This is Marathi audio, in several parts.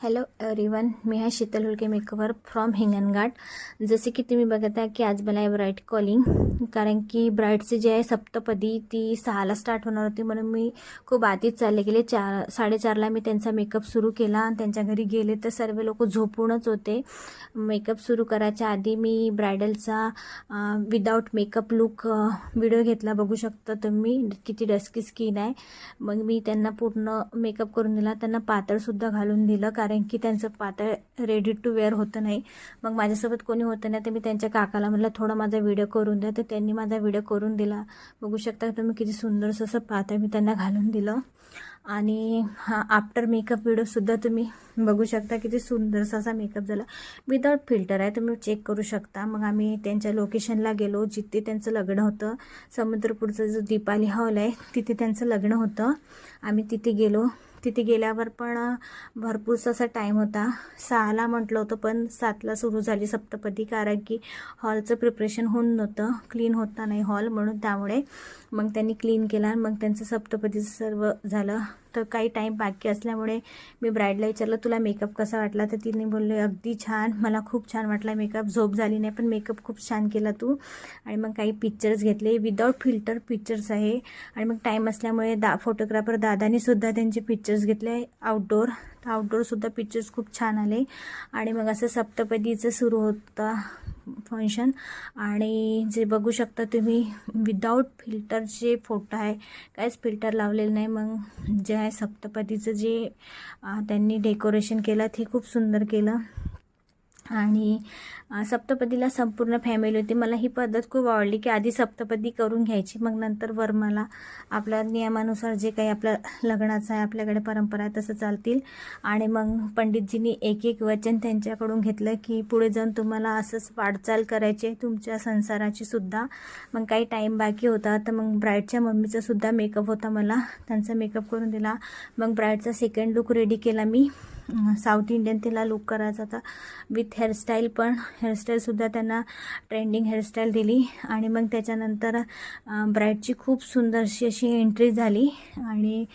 हॅलो एव्हरीवन, मी आहे शीतल हुलके मेकअवर फ्रॉम हिंगणघाट। जसे की तुम्ही बघत आहे की आज मला आहे ब्राईड कॉलिंग, कारण की ब्राईडची जी आहे सप्तपदी ती 6ला स्टार्ट होणार होती, म्हणून मी खूप आधीच चालले गेले। 4:30ला मी त्यांचा मेकअप सुरू केला आणि त्यांच्या घरी गेले तर सर्व लोक झोपूनच होते। मेकअप सुरू करायच्या आधी मी ब्रायडलचा विदाऊट मेकअप लुक व्हिडिओ घेतला। बघू शकता तुम्ही किती डस्की स्किन आहे। मग मी त्यांना पूर्ण मेकअप करून दिला, त्यांना पातळसुद्धा घालून दिलं, कारण की त्यांचं पातळ रेडी टू वेअर होतं नाही। मग माझ्यासोबत कोणी होतं नाही तर मी त्यांच्या काकाला म्हटलं थोडा माझा व्हिडिओ करून द्या, तर त्यांनी माझा व्हिडिओ करून दिला। बघू शकता तुम्ही किती सुंदरसं असं पातळ मी त्यांना घालून दिलं। आणि आफ्टर मेकअप व्हिडिओसुद्धा तुम्ही बघू शकता किती सुंदरसा असा मेकअप झाला, विदाऊट फिल्टर आहे, तुम्ही चेक करू शकता। मग आम्ही त्यांच्या लोकेशनला गेलो जिथे त्यांचं लग्न होतं। समुद्रपूरचा जो दीपाली हॉल आहे तिथे त्यांचं लग्न होतं। आम्ही तिथे गेलो। तिथे गेल्यावर पण भरपूरसा असा टाईम होता। 6ला म्हटलं होतं पण 7ला सुरू झाली सप्तपदी, कारण की हॉलचं प्रिपरेशन होऊन नव्हतं, क्लीन होता नाही हॉल, म्हणून त्यामुळे मग त्यांनी क्लीन केला। मग त्यांचं सप्तपदीचं सर्व झालं। तर काही टाईम बाकी असल्यामुळे मी ब्राईडला विचारलं तुला मेकअप कसा वाटला, तर तिने बोलले अगदी छान, मला खूप छान वाटला मेकअप, झोप झाली नाही पण मेकअप खूप छान केला तू। आणि मग काही पिक्चर्स घेतले, विदाऊट फिल्टर पिक्चर्स आहे। आणि मग टाईम असल्यामुळे फोटोग्राफर दादानी सुद्धा त्यांचे पिक्चर्स घेतले आउटडोरसुद्धा पिक्चर्स खूप छान आले। आणि मग असं सप्तपदीचं सुरू होतं फंक्शन। आणि जे बघू शकता तुम्ही विदाऊट फिल्टरचे फोटो आहे, काहीच फिल्टर लावलेलं नाही। मग जे आहे सप्तपदीचं जे त्यांनी डेकोरेशन केलं ते खूप सुंदर केलं। आणि सप्तपदीला संपूर्ण फॅमिली होती। मला ही पद्धत खूप आवडली की आधी सप्तपदी करून घ्यायची, मग नंतर वरमाला आपल्या नियमानुसार जे काही आपल्या लग्नाचं आहे, आपल्याकडे परंपरा आहे तसं चालतील। आणि मग पंडितजींनी एक एक वचन त्यांच्याकडून घेतलं की पुढे जाऊन तुम्हाला असंच वाटचाल करायची तुमच्या संसाराची सुद्धा। मग काही टाईम बाकी होता तर मग ब्राईडच्या मम्मीचा सुद्धा मेकअप होता, मला त्यांचा मेकअप करून दिला। मग ब्राईडचा सेकंड लुक रेडी केला मी, साऊथ इंडियन तिला लुक करायचा होता विथ हेअरस्टाईल, पण हेअरस्टाईलसुद्धा त्यांना ट्रेंडिंग हेअरस्टाईल दिली। आणि मग त्याच्यानंतर ब्राईडची खूप सुंदरशी अशी एंट्री झाली आणि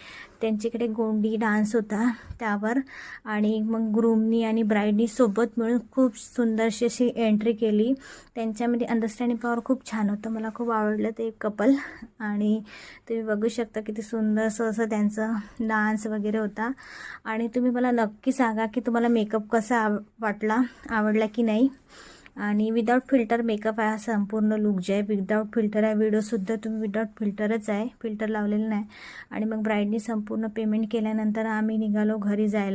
त्यांच्याकडे गोंडी डान्स होता त्यावर। आणि मग ग्रूमनी आणि ब्राईडनी सोबत मिळून खूप सुंदरशी अशी एंट्री केली। त्यांच्यामध्ये अंडरस्टँडिंग पॉवर खूप छान होतं, मला खूप आवडलं ते कपल। आणि तुम्ही बघू शकता किती सुंदरसं असं त्यांचं डान्स वगैरे होता। आणि तुम्ही मला नक्की सांगा की तुम्हाला मेकअप कसा वाटला, आवडला की नाही। आणि विदाऊट फिल्टर मेकअप आहे हा संपूर्ण लुक जे आहे विदाऊट फिल्टर आहे। व्हिडिओसुद्धा तुम्ही विदाऊट फिल्टरच आहे, फिल्टर लावलेलं नाही। आणि मग ब्राईडनी संपूर्ण पेमेंट केल्यानंतर आम्ही निघालो घरी जायला।